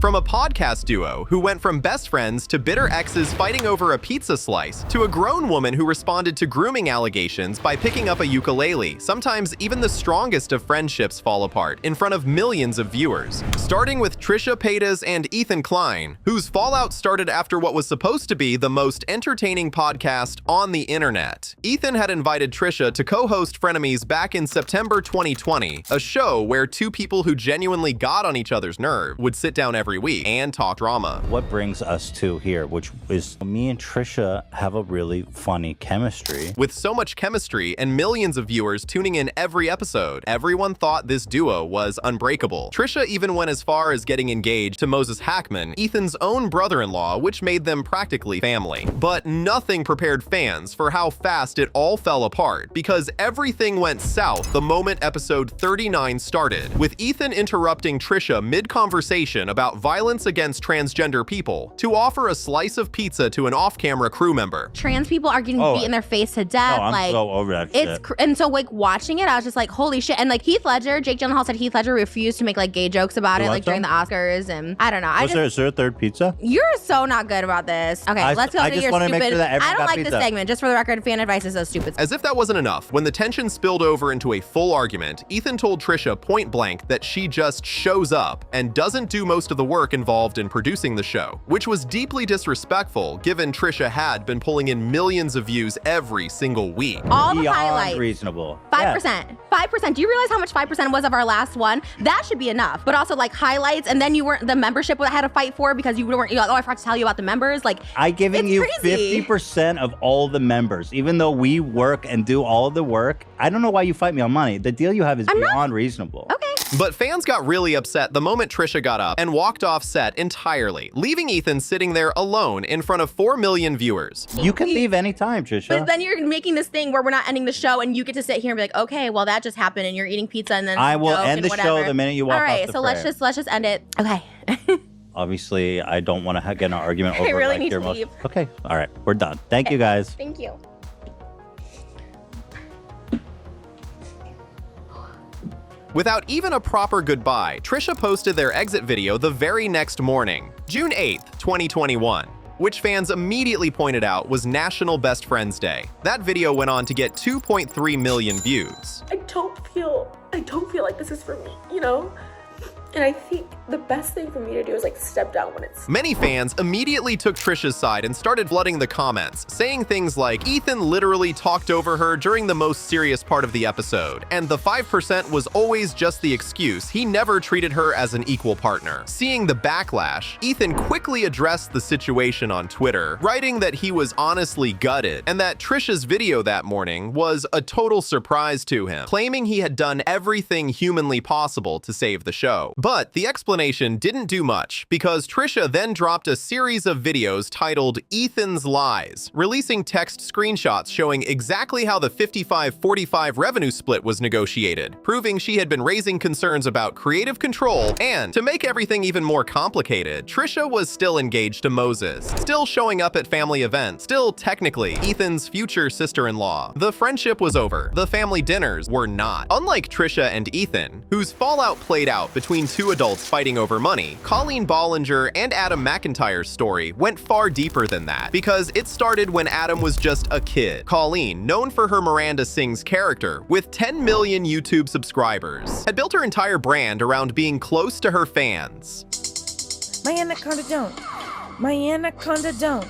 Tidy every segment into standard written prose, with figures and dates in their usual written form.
From a podcast duo who went from best friends to bitter exes fighting over a pizza slice, to a grown woman who responded to grooming allegations by picking up a ukulele, sometimes even the strongest of friendships fall apart in front of millions of viewers. Starting with Trisha Paytas and Klein, whose fallout started after what was supposed to be the most entertaining podcast on the internet. Ethan had invited Trisha to co-host Frenemies back in September 2020, a show where two people who genuinely got on each other's nerve would sit down every week and talk drama. What brings us to here, which is me and Trisha have a really funny chemistry. With so much chemistry and millions of viewers tuning in every episode, everyone thought this duo was unbreakable. Trisha even went as far as getting engaged to Moses Hackman, Ethan's own brother-in-law, which made them practically family. But nothing prepared fans for how fast it all fell apart, because everything went south the moment episode 39 started, with Ethan interrupting Trisha mid-conversation about violence against transgender people to offer a slice of pizza to an off-camera crew member. Trans people are getting beat in their face to death. Oh, I'm so over that shit. And so like watching it, I was just like, holy shit. And like Heath Ledger, Jake Gyllenhaal said Heath Ledger refused to make like gay jokes about it, like during the Oscars, and I don't know. Is there a third pizza? You're so not good about this. Okay, let's go to your stupid. Make sure that I don't like pizza. this segment. Just for the record, fan advice is so stupid. As if that wasn't enough, when the tension spilled over into a full argument, Ethan told Trisha point blank that she just shows up and doesn't do most of the work involved in producing the show, which was deeply disrespectful given Trisha had been pulling in millions of views every single week. All the highlights. Reasonable. 5%. 5%. Do you realize how much 5% was of our last one? That should be enough. But also like highlights, and then you weren't, the membership I had to fight for because you weren't, you're like, oh, I forgot to tell you about the members. Like, I giving you crazy. 50% of all the members, even though we work and do all of the work. I don't know why you fight me on money. The deal you have is beyond reasonable. Okay. But fans got really upset the moment Trisha got up and walked off set entirely, leaving Ethan sitting there alone in front of 4 million viewers. You can leave anytime, Trisha. But then you're making this thing where we're not ending the show and you get to sit here and be like, okay, well that just happened and you're eating pizza and then I will end the show the minute you walk off the All right, so let's just end it. Okay. Obviously, I don't want to get in an argument over I really like need your to leave. Okay, all right, we're done. Thank you guys. Thank you. Without even a proper goodbye, Trisha posted their exit video the very next morning, June 8th, 2021, which fans immediately pointed out was National Best Friends Day. That video went on to get 2.3 million views. I don't feel like this is for me, you know? And I think the best thing for me to do is like step down when it's... Many fans immediately took Trisha's side and started flooding the comments, saying things like Ethan literally talked over her during the most serious part of the episode, and the 5% was always just the excuse. He never treated her as an equal partner. Seeing the backlash, Ethan quickly addressed the situation on Twitter, writing that he was honestly gutted and that Trisha's video that morning was a total surprise to him, claiming he had done everything humanly possible to save the show. But the explanation didn't do much, because Trisha then dropped a series of videos titled Ethan's Lies, releasing text screenshots showing exactly how the 55-45 revenue split was negotiated, proving she had been raising concerns about creative control, and to make everything even more complicated, Trisha was still engaged to Moses, still showing up at family events, still technically Ethan's future sister-in-law. The friendship was over, the family dinners were not. Unlike Trisha and Ethan, whose fallout played out between two adults fighting over money, Colleen Ballinger and Adam McIntyre's story went far deeper than that, because it started when Adam was just a kid. Colleen, known for her Miranda Sings character, with 10 million YouTube subscribers, had built her entire brand around being close to her fans. My anaconda don't. My anaconda don't.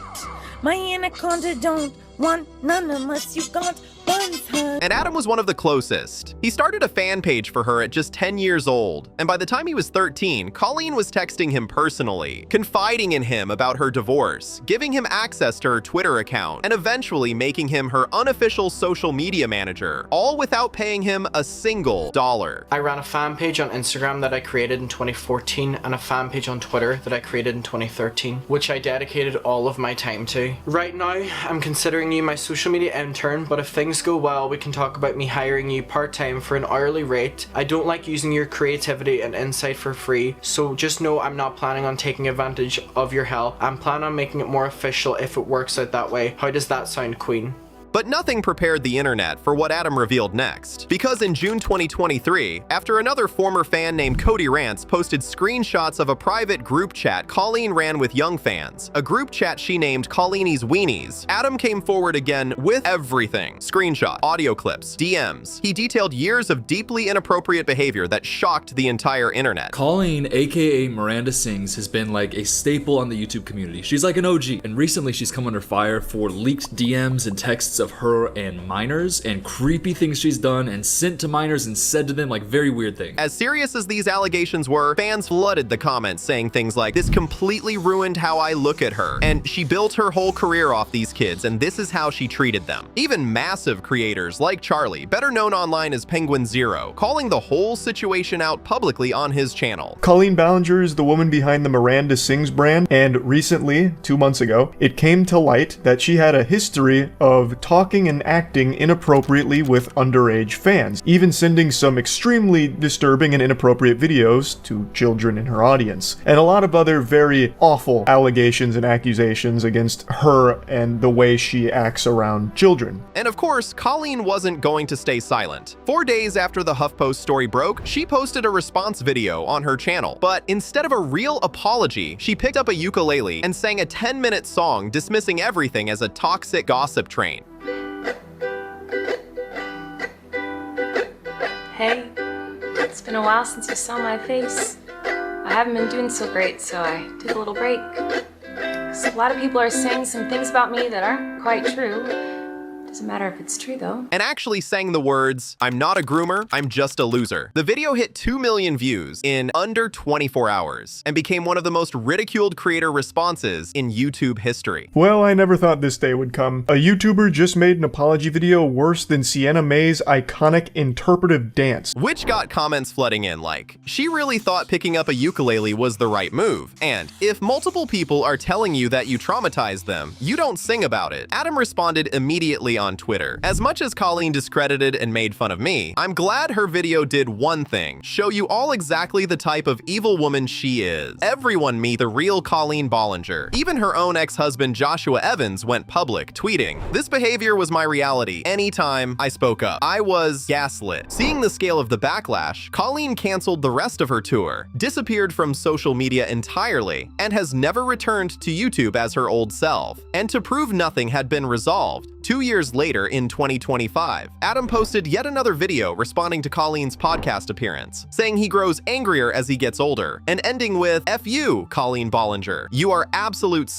My anaconda don't want none unless you got one ton. And Adam was one of the closest. He started a fan page for her at just 10 years old, and by the time he was 13, Colleen was texting him personally, confiding in him about her divorce, giving him access to her Twitter account, and eventually making him her unofficial social media manager, all without paying him a single dollar. I ran a fan page on Instagram that I created in 2014 and a fan page on Twitter that I created in 2013, which I dedicated all of my time to. Right now, I'm considering you my social media intern, but if things go well, we can talk about me hiring you part-time for an hourly rate. I don't like using your creativity and insight for free, so just know I'm not planning on taking advantage of your help. I'm planning on making it more official if it works out that way. How does that sound, Queen? But nothing prepared the internet for what Adam revealed next. Because in June 2023, after another former fan named Cody Rants posted screenshots of a private group chat Colleen ran with young fans, a group chat she named Colleenie's Weenies, Adam came forward again with everything. Screenshot, audio clips, DMs. He detailed years of deeply inappropriate behavior that shocked the entire internet. Colleen, aka Miranda Sings, has been like a staple on the YouTube community. She's like an OG, and recently she's come under fire for leaked DMs and texts of her and minors and creepy things she's done and sent to minors and said to them like very weird things. As serious as these allegations were, fans flooded the comments saying things like, "This completely ruined how I look at her, and she built her whole career off these kids, and this is how she treated them." Even massive creators like Charlie, better known online as Penguin Zero, calling the whole situation out publicly on his channel. Colleen Ballinger is the woman behind the Miranda Sings brand, and recently, 2 months ago, it came to light that she had a history of talking and acting inappropriately with underage fans, even sending some extremely disturbing and inappropriate videos to children in her audience, and a lot of other very awful allegations and accusations against her and the way she acts around children. And of course, Colleen wasn't going to stay silent. 4 days after the HuffPost story broke, she posted a response video on her channel. But instead of a real apology, she picked up a ukulele and sang a 10-minute song dismissing everything as a toxic gossip train. Hey, it's been a while since you saw my face. I haven't been doing so great, so I took a little break. So a lot of people are saying some things about me that aren't quite true. Doesn't matter if it's true though. And actually sang the words, "I'm not a groomer, I'm just a loser." The video hit 2 million views in under 24 hours and became one of the most ridiculed creator responses in YouTube history. Well, I never thought this day would come. A YouTuber just made an apology video worse than Sienna May's iconic interpretive dance. Which got comments flooding in like, she really thought picking up a ukulele was the right move. And if multiple people are telling you that you traumatized them, you don't sing about it. Adam responded immediately on Twitter. As much as Colleen discredited and made fun of me, I'm glad her video did one thing: show you all exactly the type of evil woman she is. Everyone meet the real Colleen Ballinger. Even her own ex-husband Joshua Evans went public, tweeting, "This behavior was my reality anytime I spoke up. I was gaslit." Seeing the scale of the backlash, Colleen canceled the rest of her tour, disappeared from social media entirely, and has never returned to YouTube as her old self. And to prove nothing had been resolved, 2 years later in 2025, Adam posted yet another video responding to Colleen's podcast appearance, saying he grows angrier as he gets older, and ending with, "F you, Colleen Ballinger. You are absolute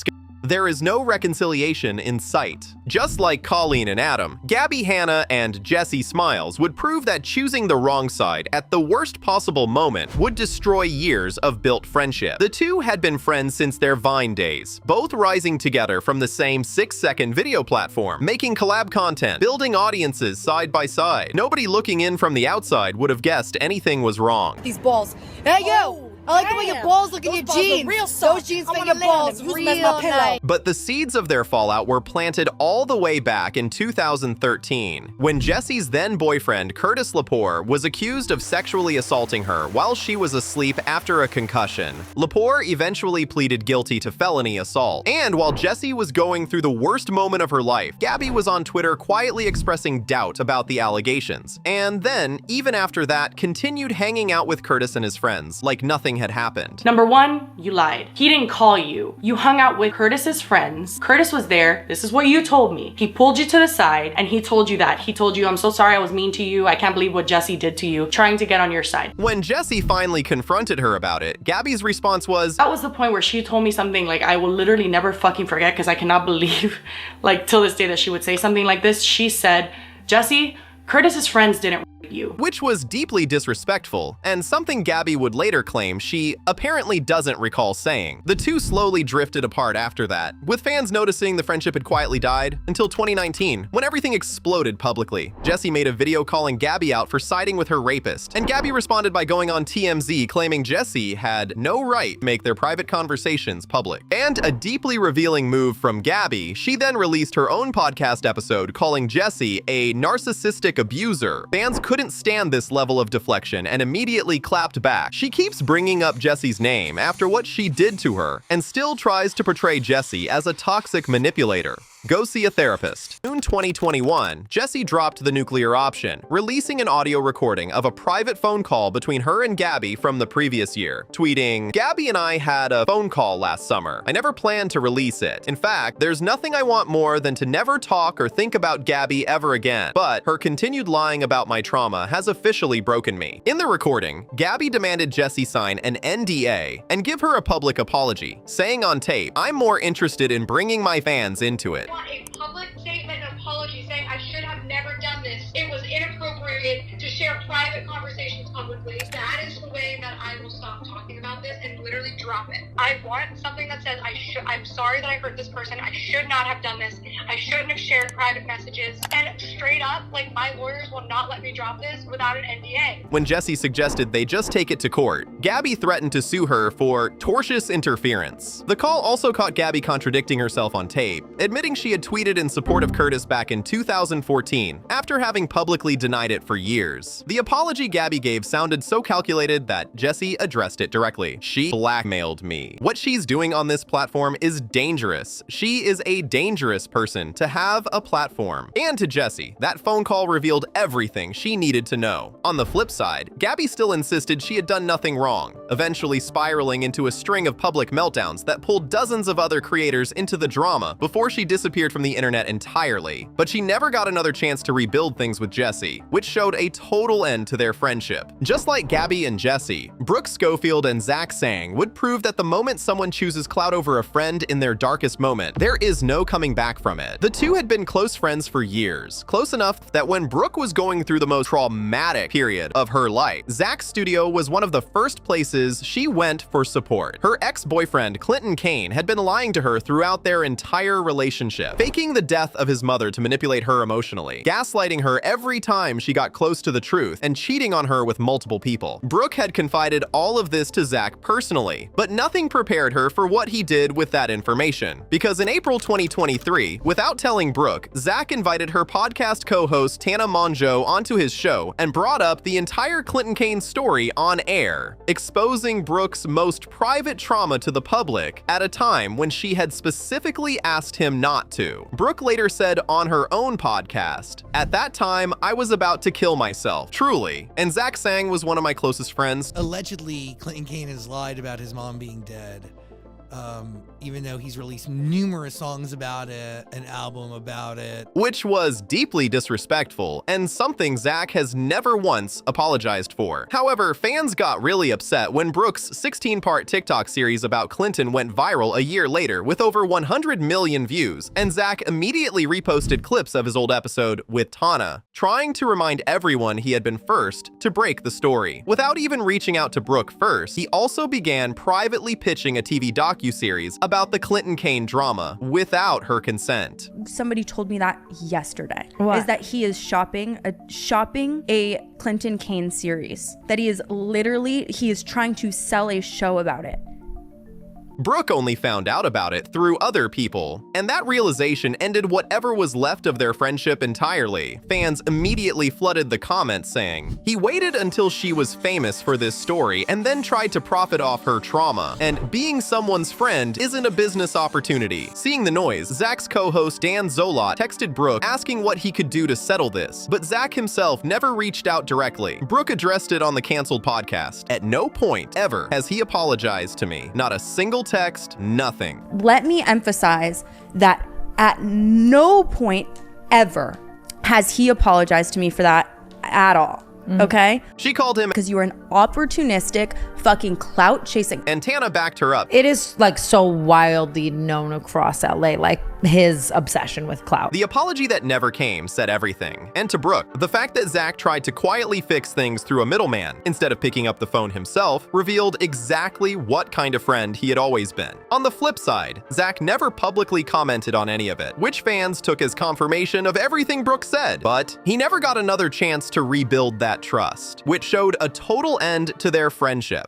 There is no reconciliation in sight." Just like Colleen and Adam, Gabbie, Hanna, and Jessi Smiles would prove that choosing the wrong side at the worst possible moment would destroy years of built friendship. The two had been friends since their Vine days, both rising together from the same 6-second video platform, making collab content, building audiences side by side. Nobody looking in from the outside would have guessed anything was wrong. These balls. Hey, yo! I like the way your balls look in your jeans. Those jeans make your balls real nice. But the seeds of their fallout were planted all the way back in 2013, when Jessi's then boyfriend, Curtis Lepore, was accused of sexually assaulting her while she was asleep after a concussion. Lepore eventually pleaded guilty to felony assault. And while Jessi was going through the worst moment of her life, Gabbie was on Twitter quietly expressing doubt about the allegations. And then, even after that, continued hanging out with Curtis and his friends like nothing had happened. Number one, you lied. He didn't call you. You hung out with Curtis's friends. Curtis was there. This is what you told me. He pulled you to the side and he told you that. He told you, "I'm so sorry I was mean to you. I can't believe what Jessi did to you," trying to get on your side. When Jessi finally confronted her about it, Gabbie's response was, that was the point where she told me something like I will literally never fucking forget, because I cannot believe like till this day that she would say something like this. She said, "Jessi, Curtis's friends didn't rape you." Which was deeply disrespectful, and something Gabbie would later claim she apparently doesn't recall saying. The two slowly drifted apart after that, with fans noticing the friendship had quietly died until 2019, when everything exploded publicly. Jessi made a video calling Gabbie out for siding with her rapist, and Gabbie responded by going on TMZ claiming Jessi had no right to make their private conversations public. And a deeply revealing move from Gabbie, she then released her own podcast episode calling Jessi a narcissistic abuser. Fans couldn't stand this level of deflection and immediately clapped back. She keeps bringing up Jessi's name after what she did to her, and still tries to portray Jessi as a toxic manipulator. Go see a therapist. June 2021, Jessi dropped the nuclear option, releasing an audio recording of a private phone call between her and Gabbie from the previous year, tweeting, "Gabbie and I had a phone call last summer. I never planned to release it. In fact, there's nothing I want more than to never talk or think about Gabbie ever again. But her continued lying about my trauma has officially broken me." In the recording, Gabbie demanded Jessi sign an NDA and give her a public apology, saying on tape, "I'm more interested in bringing my fans into it." I want a public statement and apology saying I should have never done this. It was inappropriate to share private conversations publicly. That is the way that I will stop talking about this and literally drop it. I want something that says I'm sorry that I hurt this person. I should not have done this. I shouldn't have shared private messages. And straight up, like, my lawyers will not let me drop this without an NDA. When Jessi suggested they just take it to court, Gabbie threatened to sue her for tortious interference. The call also caught Gabbie contradicting herself on tape, admitting she had tweeted in support of Curtis back in 2014, after having publicly denied it for years. The apology Gabbie gave sounded so calculated that Jessi addressed it directly. "She blackmailed me. What she's doing on this platform is dangerous. She is a dangerous person to have a platform." And to Jessi, that phone call revealed everything she needed to know. On the flip side, Gabbie still insisted she had done nothing wrong, eventually spiraling into a string of public meltdowns that pulled dozens of other creators into the drama before she disappeared from the internet entirely. But she never got another chance to rebuild things with Jessi, which showed a total end to their friendship. Just like Gabbie and Jessi, Brooke, Schofield, and Zach Sang would prove that the moment someone chooses clout over a friend in their darkest moment, there is no coming back from it. The two had been close friends for years, close enough that when Brooke was going through the most traumatic period of her life, Zach's studio was one of the first places she went for support. Her ex-boyfriend, Klein, had been lying to her throughout their entire relationship, faking the death of his mother to manipulate her emotionally, gaslighting her every time she got close to the truth, and cheating on her with multiple people. Brooke had confided all of this to Zach personally, but nothing prepared her for what he did with that information. Because in April 2023, without telling Brooke, Zach invited her podcast co-host Hanna onto his show and brought up the entire Clinton story on air, exposing Brooke's most private trauma to the public at a time when she had specifically asked him not to. Brooke later said on her own podcast, "At that time, I was about to kill myself, truly. And Zach Sang was one of my closest friends." Allegedly, Clinton Kane has lied about his mom being dead. Even though he's released numerous songs about it, an album about it. Which was deeply disrespectful, and something Zach has never once apologized for. However, fans got really upset when Brooke's 16-part TikTok series about Clinton went viral a year later with over 100 million views, and Zach immediately reposted clips of his old episode with Hanna, trying to remind everyone he had been first to break the story. Without even reaching out to Brooke first, he also began privately pitching a TV docuseries about the Clinton drama without her consent. Somebody told me that yesterday. What? Is that he is shopping a Clinton Kane series. That he is trying to sell a show about it. Brooke only found out about it through other people, and that realization ended whatever was left of their friendship entirely. Fans immediately flooded the comments saying, "He waited until she was famous for this story and then tried to profit off her trauma, and being someone's friend isn't a business opportunity." Seeing the noise, Zach's co-host Dan Zolot texted Brooke asking what he could do to settle this, but Zach himself never reached out directly. Brooke addressed it on the canceled podcast. "At no point ever has he apologized to me. Not a single text, nothing." Let me emphasize that at no point ever has he apologized to me for that at all. Okay? She called him because you are an opportunistic fucking clout chasing. And Tana backed her up. It is like so wildly known across LA, like his obsession with clout. The apology that never came said everything. And to Brooke, the fact that Zach tried to quietly fix things through a middleman instead of picking up the phone himself revealed exactly what kind of friend he had always been. On the flip side, Zach never publicly commented on any of it, which fans took as confirmation of everything Brooke said. But he never got another chance to rebuild that trust, which showed a total end to their friendship.